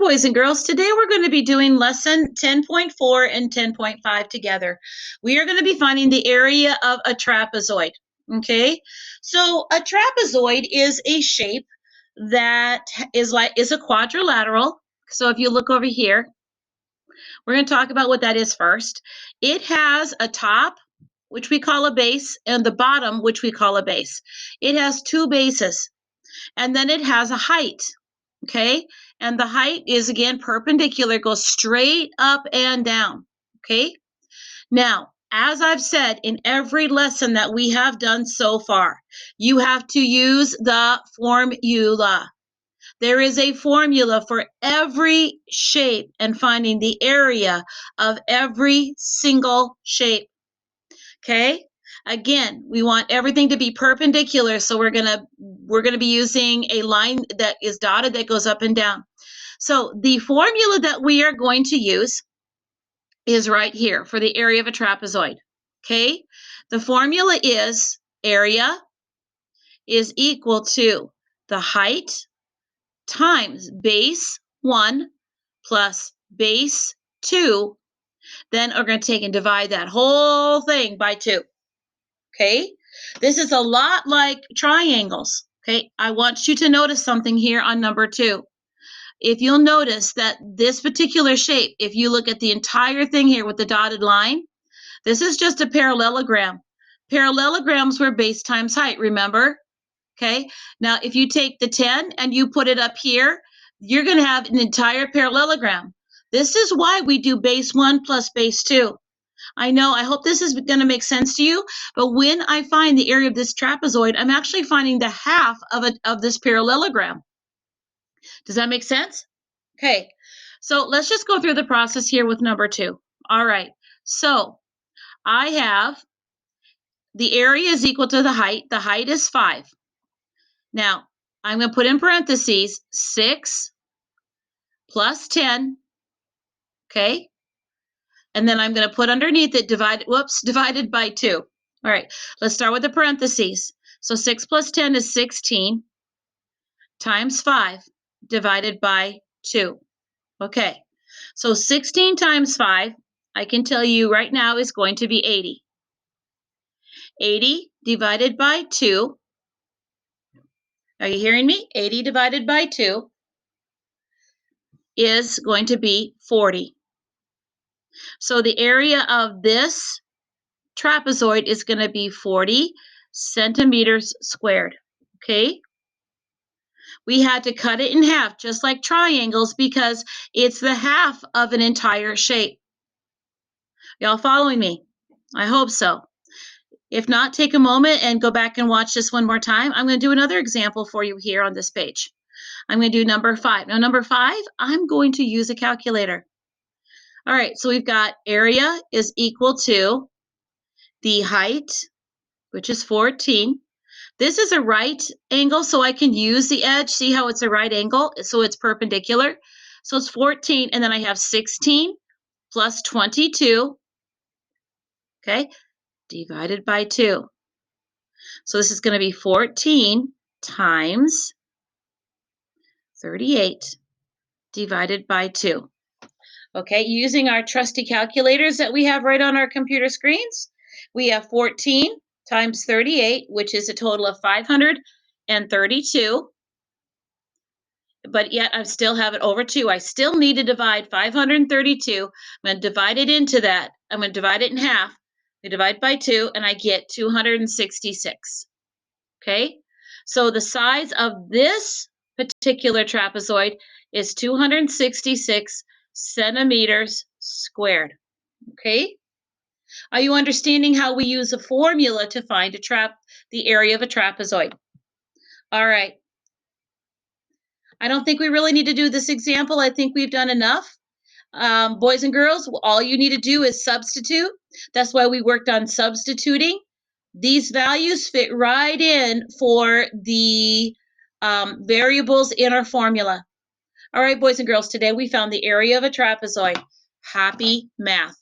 boys and girls. Today we're going to be doing lesson 10.4 and 10.5 together. We are going to be finding the area of a trapezoid. Okay, so a trapezoid is a shape that is a quadrilateral. So if you look over here, we're going to talk about what that is first. It has a top, which we call a base, and the bottom, which we call a base. It has two bases, and then it has a height. Okay, and the height is again perpendicular, goes straight up and down. Okay, now as I've said in every lesson that we have done so far, you have to use the formula. There is a formula for every shape and finding the area of every single shape. Okay, again, we want everything to be perpendicular, so we're gonna be using a line that is dotted that goes up and down. So the formula that we are going to use is right here for the area of a trapezoid. Okay, the formula is area is equal to the height times base 1 plus base 2. Then we're going to take and divide that whole thing by 2. Okay, this is a lot like triangles. Okay, I want you to notice something here on number 2. If you'll notice that this particular shape, if you look at the entire thing here with the dotted line, this is just a parallelogram. Parallelograms were base times height, remember? Okay, now if you take the 10 and you put it up here, you're going to have an entire parallelogram. This is why we do base 1 plus base 2. I know, I hope this is going to make sense to you, but when I find the area of this trapezoid, I'm actually finding the half of this parallelogram. Does that make sense? Okay, so let's just go through the process here with number 2. All right, so I have the area is equal to the height. The height is 5. Now, I'm going to put in parentheses 6 plus 10, okay? And then I'm going to put underneath it divided by 2. All right, let's start with the parentheses. So 6 plus 10 is 16 times 5 divided by 2. Okay, so 16 times 5, I can tell you right now, is going to be 80. 80 divided by 2. Are you hearing me? 80 divided by 2 is going to be 40. So the area of this trapezoid is going to be 40 centimeters squared. Okay? We had to cut it in half, just like triangles, because it's the half of an entire shape. Y'all following me? I hope so. If not, take a moment and go back and watch this one more time. I'm going to do another example for you here on this page. I'm going to do number 5. Now, number 5, I'm going to use a calculator. All right, so we've got area is equal to the height, which is 14. This is a right angle, so I can use the edge. See how it's a right angle? So it's perpendicular. So it's 14, and then I have 16 plus 22, okay, divided by 2. So this is going to be 14 times 38 divided by 2. Okay, using our trusty calculators that we have right on our computer screens, we have 14 times 38, which is a total of 532. But yet I still have it over 2. I still need to divide 532. I'm going to divide it into that. I'm going to divide it in half. I divide by 2, and I get 266. Okay, so the size of this particular trapezoid is 266 centimeters squared. Okay, are you understanding how we use a formula to find the area of a trapezoid? All right. I don't think we really need to do this example. I think we've done enough. Boys and girls, all you need to do is substitute. That's why we worked on substituting. These values fit right in for the variables in our formula. All right, boys and girls, today we found the area of a trapezoid. Happy math.